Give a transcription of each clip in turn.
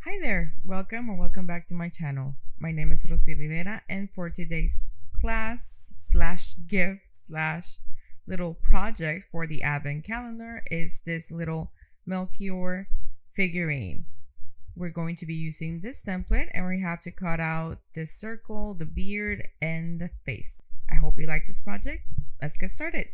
Hi there, welcome or welcome back to my channel. My name is Rossy and for today's class slash gift slash little project for the Advent calendar is this little Melchior figurine. We're going to be using this template and we have to cut out this circle, the beard, and the face. I hope you like this project. Let's get started.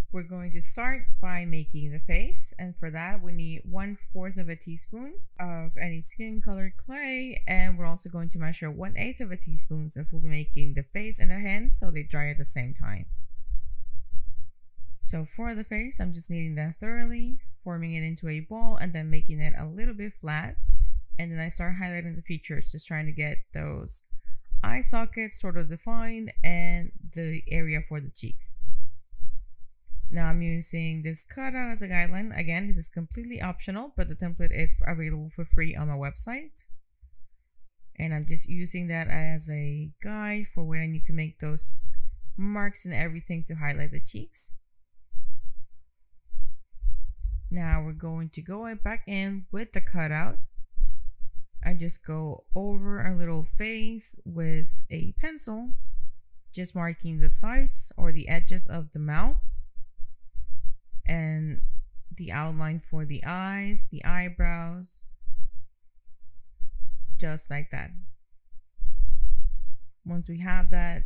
We're going to start by making the face, and for that we need 1/4 of a teaspoon of any skin colored clay, and we're also going to measure 1/8 of a teaspoon since we'll be making the face and the hands so they dry at the same time. So for the face, I'm just kneading that thoroughly, forming it into a ball and then making it a little bit flat, and then I start highlighting the features, just trying to get those eye sockets sort of defined and the area for the cheeks. Now I'm using this cutout as a guideline. Again, this is completely optional, but the template is available for free on my website. And I'm just using that as a guide for when I need to make those marks and everything to highlight the cheeks. Now we're going to go back in with the cutout. I just go over our little face with a pencil, just marking the sides or the edges of the mouth, and the outline for the eyes, the eyebrows, just like that. Once we have that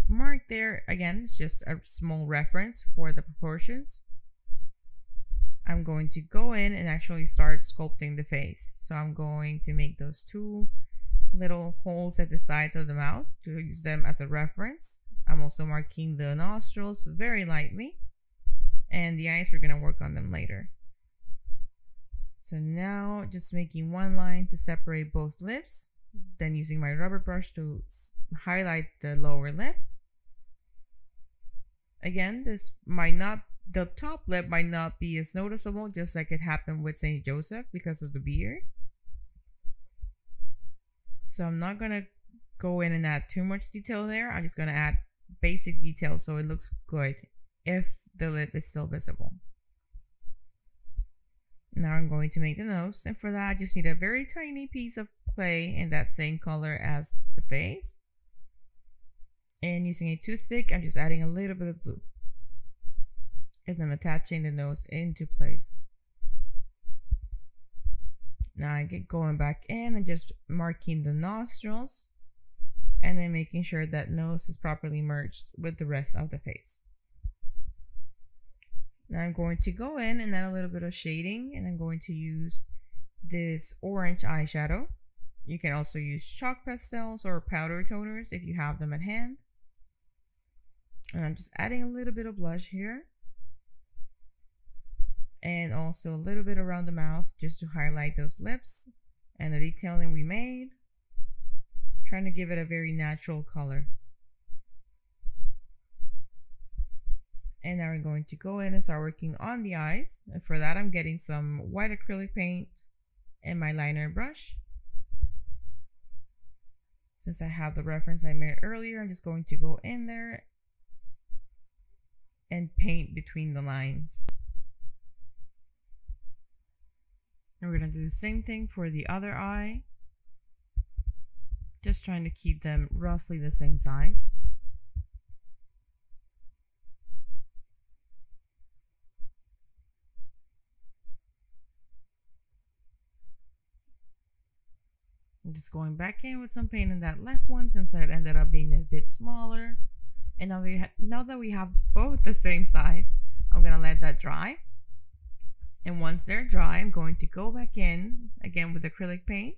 mark there, again, it's just a small reference for the proportions. I'm going to go in and actually start sculpting the face. So I'm going to make those two little holes at the sides of the mouth to use them as a reference. I'm also marking the nostrils very lightly. And the eyes, we're going to work on them later. So now just making one line to separate both lips, then using my rubber brush to highlight the lower lip. Again, the top lip might not be as noticeable, just like it happened with Saint Joseph because of the beard. So I'm not going to go in and add too much detail there. I'm just going to add basic detail so it looks good if the lip is still visible. Now I'm going to make the nose, and for that I just need a very tiny piece of clay in that same color as the face, and using a toothpick I'm just adding a little bit of glue and then attaching the nose into place. Now I get going back in and just marking the nostrils and then making sure that nose is properly merged with the rest of the face. Now I'm going to go in and add a little bit of shading, and I'm going to use this orange eyeshadow. You can also use chalk pastels or powder toners if you have them at hand. And I'm just adding a little bit of blush here. And also a little bit around the mouth just to highlight those lips and the detailing we made. Trying to give it a very natural color. And now we're going to go in and start working on the eyes. And for that, I'm getting some white acrylic paint and my liner brush. Since I have the reference I made earlier, I'm just going to go in there and paint between the lines. And we're going to do the same thing for the other eye. Just trying to keep them roughly the same size. I'm just going back in with some paint in that left one since it ended up being a bit smaller. And now that we have both the same size, I'm going to let that dry. And once they're dry, I'm going to go back in again with acrylic paint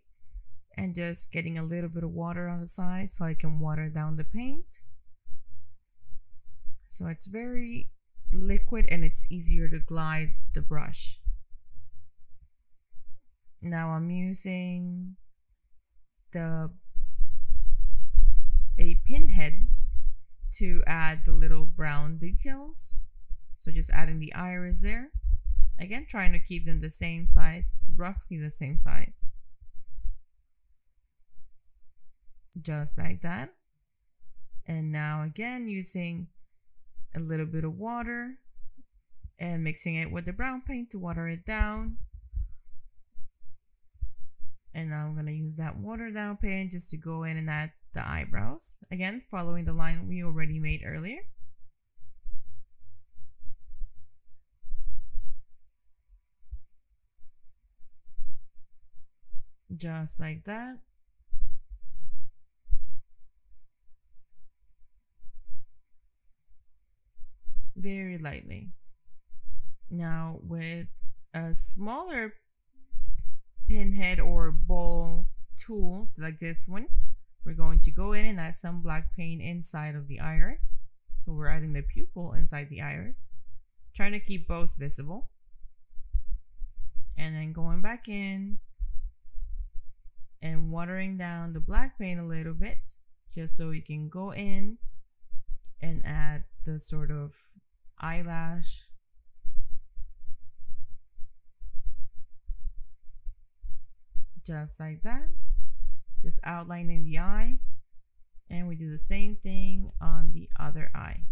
and just getting a little bit of water on the side so I can water down the paint. So it's very liquid and it's easier to glide the brush. Now I'm using a pinhead to add the little brown details. So just adding the iris there. Again, trying to keep them the same size, roughly the same size. Just like that. And now again, using a little bit of water and mixing it with the brown paint to water it down. And now I'm going to use that watered down paint just to go in and add the eyebrows. Again, following the line we already made earlier. Just like that. Very lightly. Now with a smaller pinhead or ball tool like this one, we're going to go in and add some black paint inside of the iris. So we're adding the pupil inside the iris, trying to keep both visible. And then going back in and watering down the black paint a little bit, just so you can go in and add the sort of eyelash. Just like that. Just outlining the eye. And we do the same thing on the other eye.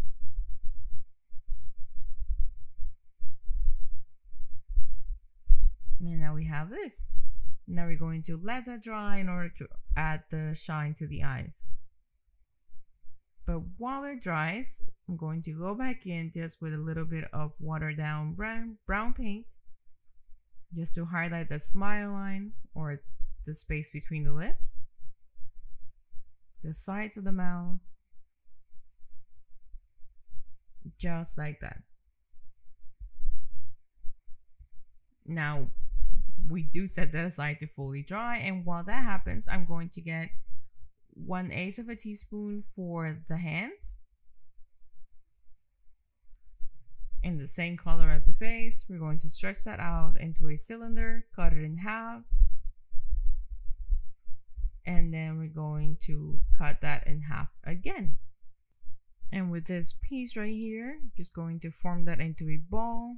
And now we have this. Now we're going to let that dry in order to add the shine to the eyes. But while it dries, I'm going to go back in just with a little bit of watered down brown paint, just to highlight the smile line or the space between the lips, the sides of the mouth, just like that. Now we do set that aside to fully dry, and while that happens, I'm going to get 1/8 of a teaspoon for the hands in the same color as the face. We're going to stretch that out into a cylinder, cut it in half, and then we're going to cut that in half again. And with this piece right here, just going to form that into a ball.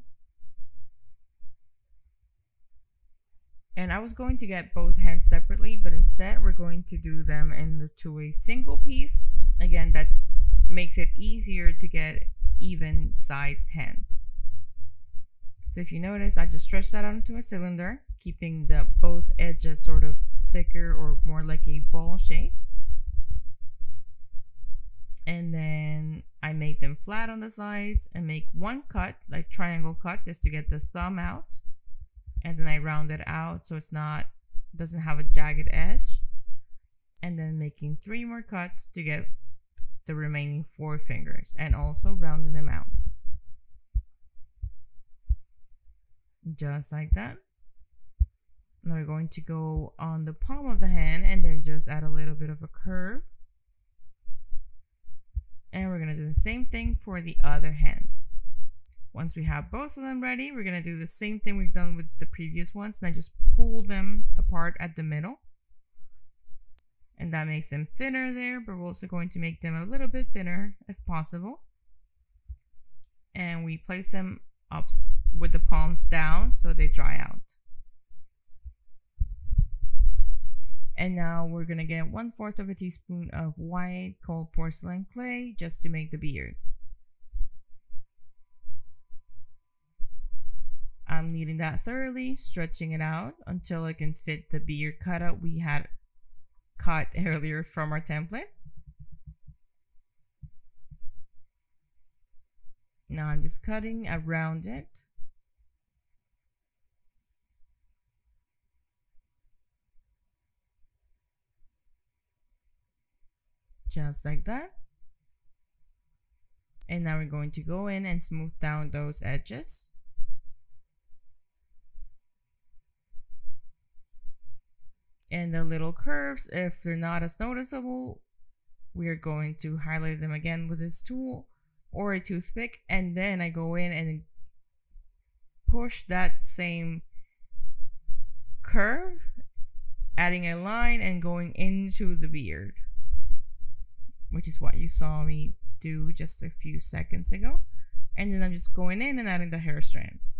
And I was going to get both hands separately, but instead we're going to do them into a single piece. Again, that makes it easier to get even sized hands. So if you notice, I just stretched that out into a cylinder, keeping the both edges sort of thicker or more like a ball shape. And then I make them flat on the sides and make one cut, like triangle cut, just to get the thumb out. And then I round it out so it's doesn't have a jagged edge. And then making 3 more cuts to get the remaining 4 fingers, and also rounding them out. Just like that. Now we're going to go on the palm of the hand and then just add a little bit of a curve. And we're going to do the same thing for the other hand. Once we have both of them ready, we're going to do the same thing we've done with the previous ones, and then just pull them apart at the middle. And that makes them thinner there, but we're also going to make them a little bit thinner if possible. And we place them up with the palms down so they dry out. And now we're going to get 1/4 of a teaspoon of white cold porcelain clay just to make the beard. I'm kneading that thoroughly, stretching it out until it can fit the beard cutout we had cut earlier from our template. Now I'm just cutting around it. Just like that. And now we're going to go in and smooth down those edges. And the little curves, if they're not as noticeable, we are going to highlight them again with this tool or a toothpick. And then I go in and push that same curve, adding a line and going into the beard, which is what you saw me do just a few seconds ago. And then I'm just going in and adding the hair strands.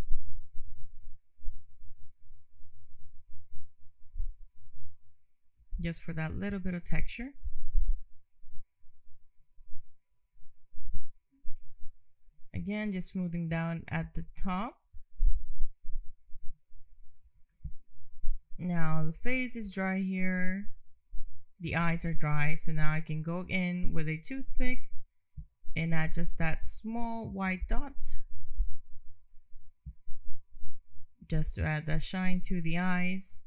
Just for that little bit of texture. Again, just smoothing down at the top. Now the face is dry here. The eyes are dry, so now I can go in with a toothpick and add just that small white dot, just to add that shine to the eyes.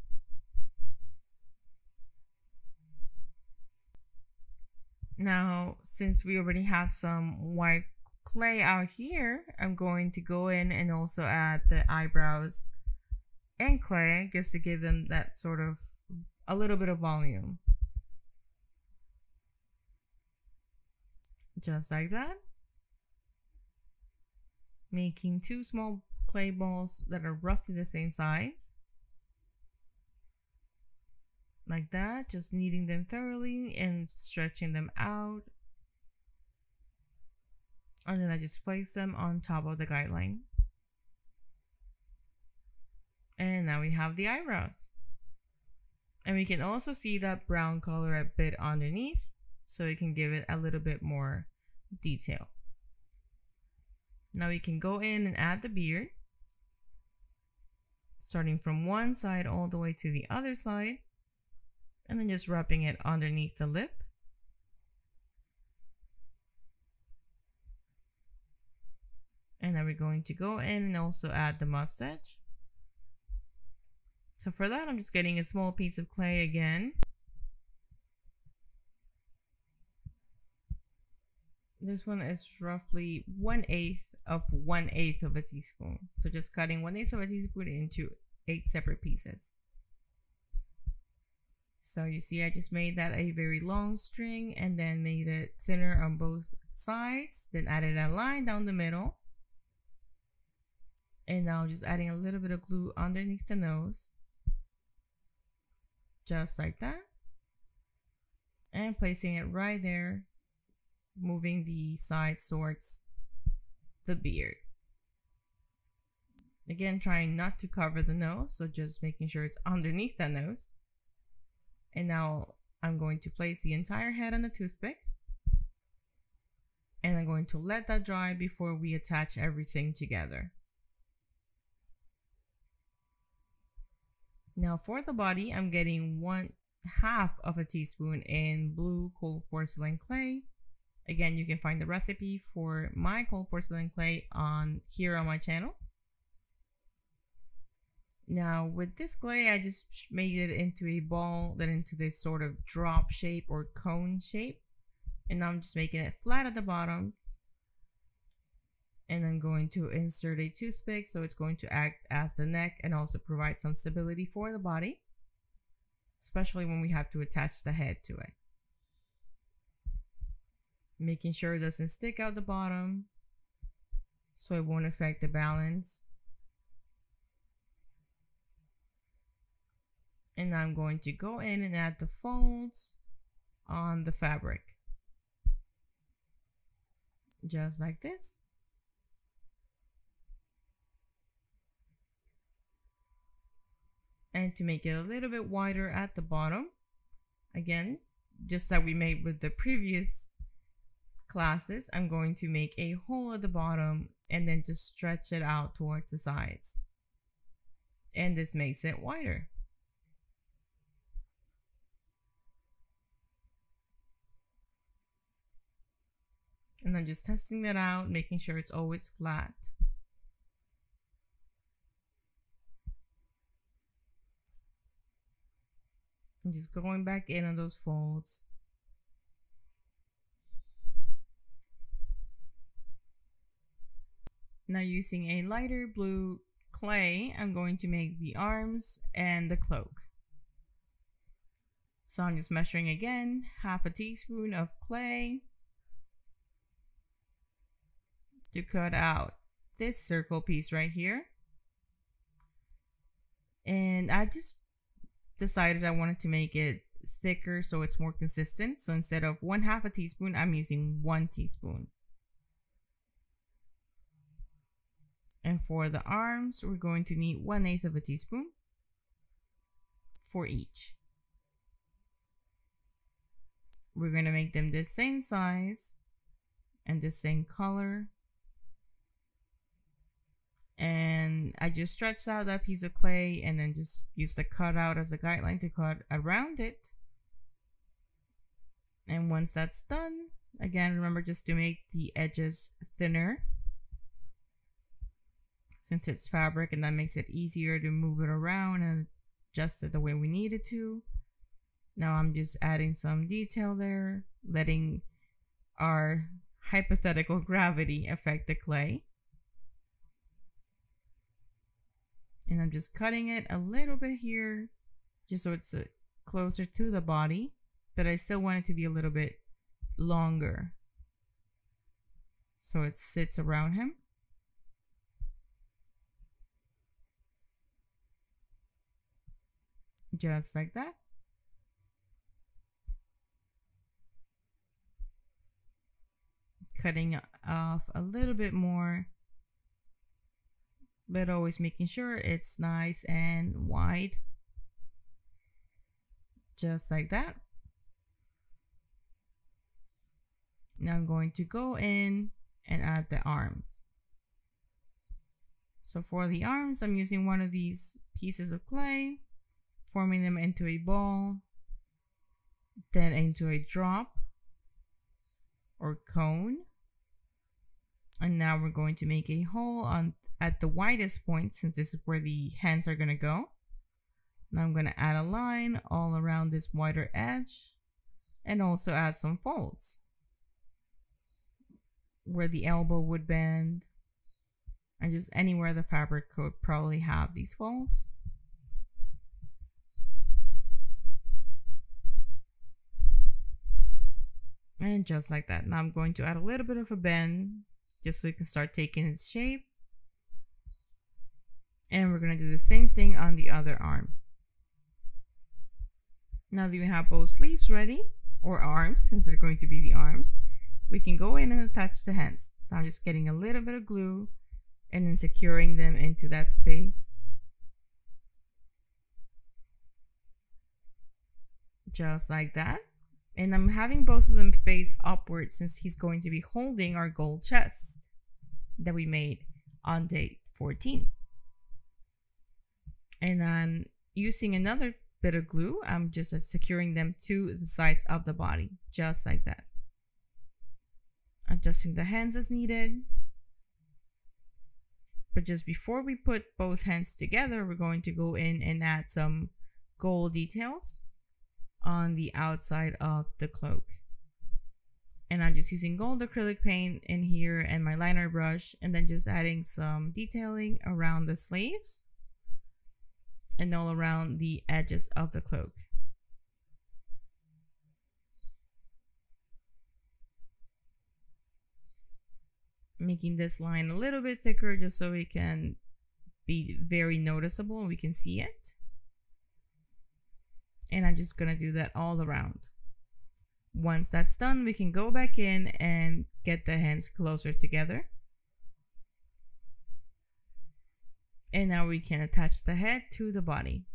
Now, since we already have some white clay out here, I'm going to go in and also add the eyebrows and clay, just to give them that sort of a little bit of volume. Just like that. Making two small clay balls that are roughly the same size. Like that, just kneading them thoroughly and stretching them out. And then I just place them on top of the guideline. And now we have the eyebrows. And we can also see that brown color a bit underneath, so it can give it a little bit more detail. Now we can go in and add the beard, starting from one side all the way to the other side, and then just wrapping it underneath the lip. And then we're going to go in and also add the mustache. So for that, I'm just getting a small piece of clay again. This one is roughly 1/8 of 1/8 of a teaspoon. So just cutting 1/8 of a teaspoon into 8 separate pieces. So you see, I just made that a very long string and then made it thinner on both sides. Then added a line down the middle. And now just adding a little bit of glue underneath the nose. Just like that. And placing it right there. Moving the sides towards the beard. Again, trying not to cover the nose, so just making sure it's underneath the nose. And now I'm going to place the entire head on a toothpick. And I'm going to let that dry before we attach everything together. Now for the body, I'm getting 1/2 of a teaspoon in blue cold porcelain clay. Again, you can find the recipe for my cold porcelain clay here on my channel. Now with this clay, I just made it into a ball, then into this sort of drop shape or cone shape. And now I'm just making it flat at the bottom. And I'm going to insert a toothpick, so it's going to act as the neck and also provide some stability for the body, especially when we have to attach the head to it. Making sure it doesn't stick out the bottom, so it won't affect the balance. And now I'm going to go in and add the folds on the fabric. Just like this. And to make it a little bit wider at the bottom, again, just like we made with the previous classes, I'm going to make a hole at the bottom and then just stretch it out towards the sides. And this makes it wider. And I'm just testing that out, making sure it's always flat. I'm just going back in on those folds. Now using a lighter blue clay, I'm going to make the arms and the cloak. So I'm just measuring again, 1/2 teaspoon of clay to cut out this circle piece right here. And I just decided I wanted to make it thicker so it's more consistent. So instead of 1/2 teaspoon, I'm using 1 teaspoon. And for the arms, we're going to need 1/8 teaspoon for each. We're going to make them the same size and the same color. And I just stretched out that piece of clay and then just used the cutout as a guideline to cut around it. And once that's done, again, remember just to make the edges thinner, since it's fabric, and that makes it easier to move it around and adjust it the way we need it to. Now I'm just adding some detail there, letting our hypothetical gravity affect the clay. And I'm just cutting it a little bit here, just so it's closer to the body, but I still want it to be a little bit longer, so it sits around him. Just like that. Cutting off a little bit more, but always making sure it's nice and wide. Just like that. Now I'm going to go in and add the arms. So for the arms, I'm using one of these pieces of clay, forming them into a ball, then into a drop or cone. And now we're going to make a hole at the widest point, since this is where the hands are going to go. Now I'm going to add a line all around this wider edge and also add some folds where the elbow would bend, and just anywhere the fabric could probably have these folds. And just like that. Now I'm going to add a little bit of a bend just so it can start taking its shape. And we're going to do the same thing on the other arm. Now that we have both sleeves ready, or arms, since they're going to be the arms, we can go in and attach the hands. So I'm just getting a little bit of glue and then securing them into that space. Just like that. And I'm having both of them face upward, since he's going to be holding our gold chest that we made on day 14. And then using another bit of glue, I'm just securing them to the sides of the body, just like that. Adjusting the hands as needed. But just before we put both hands together, we're going to go in and add some gold details on the outside of the cloak. And I'm just using gold acrylic paint in here and my liner brush, and then just adding some detailing around the sleeves and all around the edges of the cloak. Making this line a little bit thicker just so it can be very noticeable and we can see it. And I'm just gonna do that all around. Once that's done, we can go back in and get the hands closer together. And now we can attach the head to the body.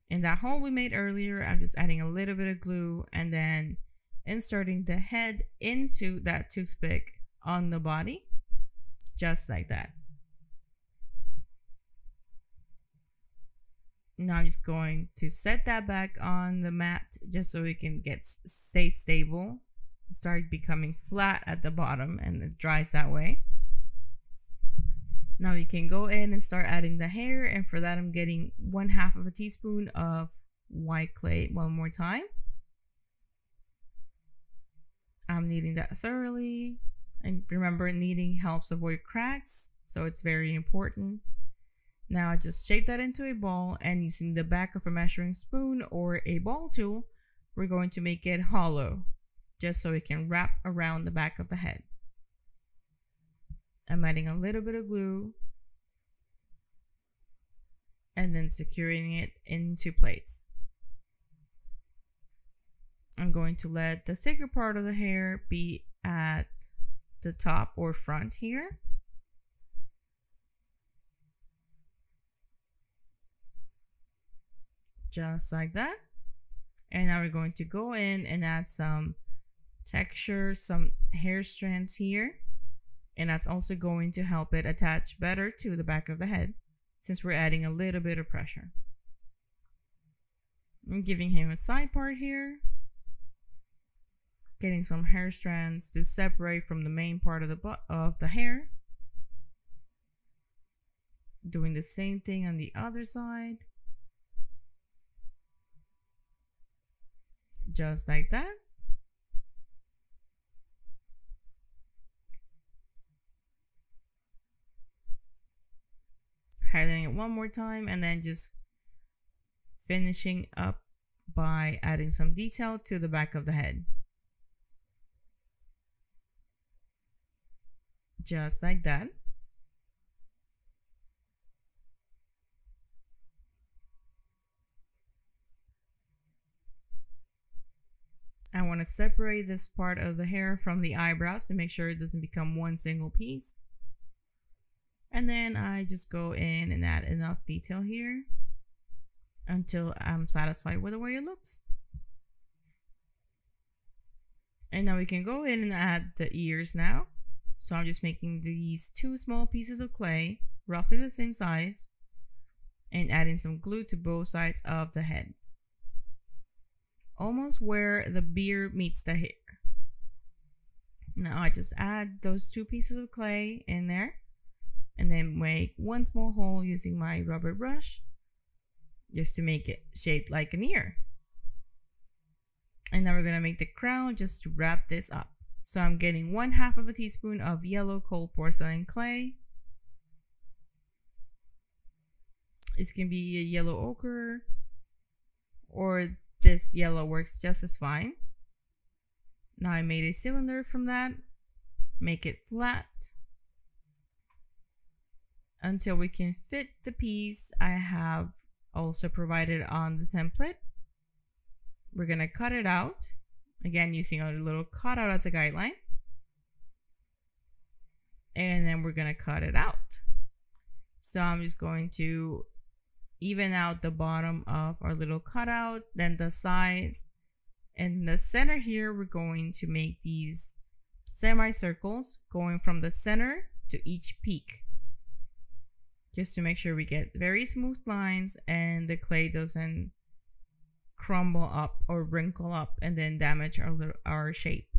In that hole we made earlier, I'm just adding a little bit of glue and then inserting the head into that toothpick on the body, just like that. Now I'm just going to set that back on the mat just so it can stay stable, start becoming flat at the bottom, and it dries that way. Now you can go in and start adding the hair, and for that I'm getting 1/2 teaspoon of white clay one more time. I'm kneading that thoroughly, and remember, kneading helps avoid cracks, so it's very important. Now I just shape that into a ball, and using the back of a measuring spoon or a ball tool, we're going to make it hollow, just so it can wrap around the back of the head. I'm adding a little bit of glue and then securing it into place. I'm going to let the thicker part of the hair be at the top or front here. Just like that. And now we're going to go in and add some texture, some hair strands here. And that's also going to help it attach better to the back of the head, since we're adding a little bit of pressure. I'm giving him a side part here, getting some hair strands to separate from the main part of the hair. Doing the same thing on the other side. Just like that. Highlighting it one more time and then just finishing up by adding some detail to the back of the head. Just like that. I want to separate this part of the hair from the eyebrows to make sure it doesn't become one single piece. And then I just go in and add enough detail here until I'm satisfied with the way it looks. And now we can go in and add the ears now. So I'm just making these 2 small pieces of clay, roughly the same size, and adding some glue to both sides of the head, almost where the beard meets the hair. Now I just add those 2 pieces of clay in there and then make one small hole using my rubber brush just to make it shaped like an ear. And now we're gonna make the crown just to wrap this up. So I'm getting 1/2 teaspoon of yellow cold porcelain clay. This can be a yellow ochre, or this yellow works just as fine. Now I made a cylinder from that. Make it flat until we can fit the piece I have also provided on the template. We're gonna cut it out, again using a little cutout as a guideline, and then we're gonna cut it out. So I'm just going to even out the bottom of our little cutout, then the sides, and the center here we're going to make these semicircles going from the center to each peak, just to make sure we get very smooth lines and the clay doesn't crumble up or wrinkle up and then damage our shape.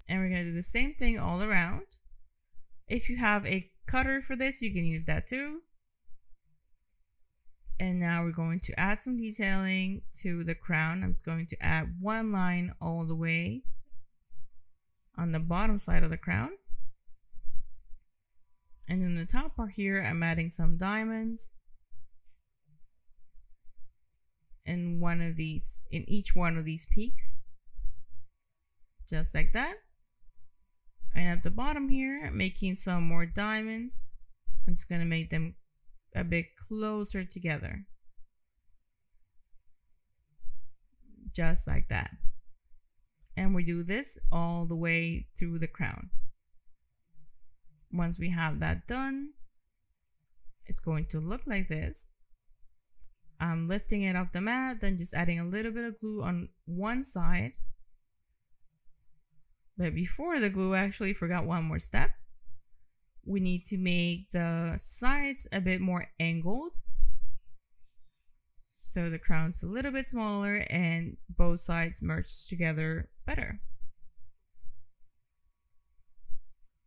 And we're going to do the same thing all around. If you have a cutter for this, you can use that too. And now we're going to add some detailing to the crown. I'm going to add 1 line all the way on the bottom side of the crown. And in the top part here, I'm adding some diamonds in each one of these peaks, just like that. And at the bottom here, making some more diamonds. I'm just gonna make them a bit closer together, just like that. And we do this all the way through the crown. Once we have that done, it's going to look like this. I'm lifting it off the mat, then just adding a little bit of glue on one side. But before the glue, I actually forgot one more step. We need to make the sides a bit more angled, so the crown's a little bit smaller and both sides merge together better.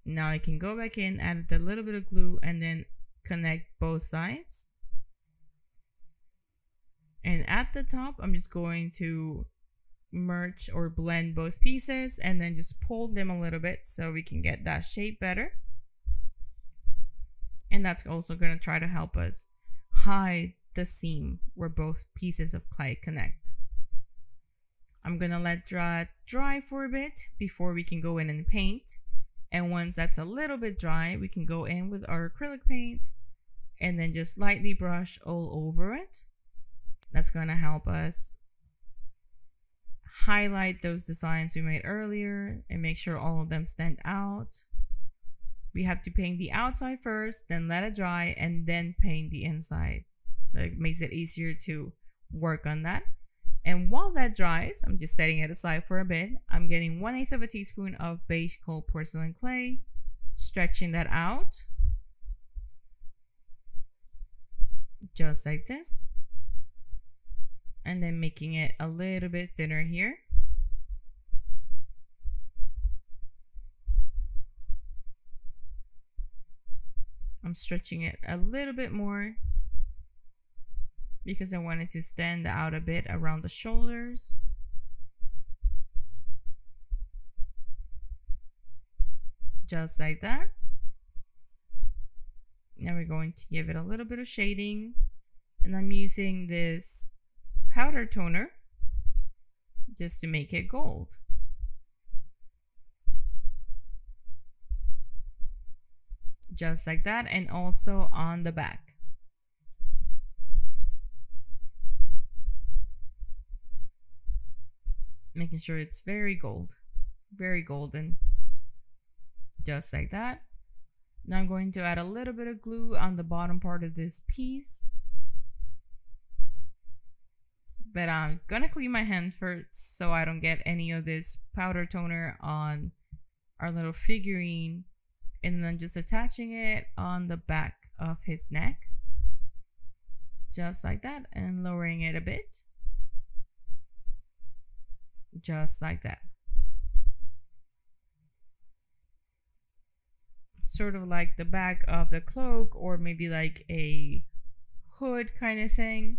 Now I can go back in, add a little bit of glue, and then connect both sides. And at the top, I'm just going to merge or blend both pieces and then just pull them a little bit so we can get that shape better. And that's also going to try to help us hide the seam where both pieces of clay connect. I'm going to let that dry for a bit before we can go in and paint. And once that's a little bit dry, we can go in with our acrylic paint and then just lightly brush all over it. That's going to help us highlight those designs we made earlier and make sure all of them stand out. We have to paint the outside first, then let it dry, and then paint the inside. That makes it easier to work on that. And while that dries, I'm just setting it aside for a bit. I'm getting 1/8 teaspoon of beige gold porcelain clay, stretching that out just like this, and then making it a little bit thinner here. I'm stretching it a little bit more because I want it to stand out a bit around the shoulders. Just like that. Now we're going to give it a little bit of shading, and I'm using this powder toner just to make it gold. Just like that, and also on the back. Making sure it's very gold, very golden. Just like that. Now I'm going to add a little bit of glue on the bottom part of this piece. But I'm gonna clean my hand first so I don't get any of this powder toner on our little figurine. And then just attaching it on the back of his neck. Just like that, and lowering it a bit. Just like that. Sort of like the back of the cloak, or maybe like a hood kind of thing,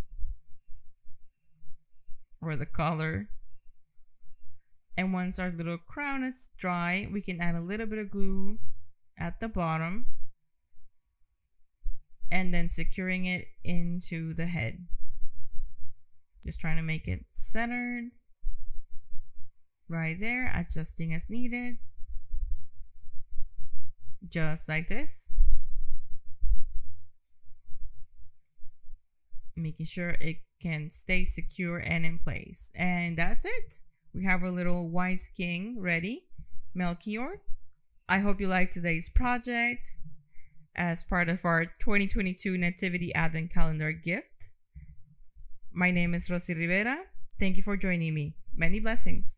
or the collar. And once our little crown is dry, we can add a little bit of glue at the bottom, and then securing it into the head. Just trying to make it centered right there, adjusting as needed. Just like this. Making sure it can stay secure and in place. And that's it. We have our little Wise King ready, Melchior. I hope you liked today's project as part of our 2022 Nativity Advent Calendar gift. My name is Rossy Rivera. Thank you for joining me. Many blessings.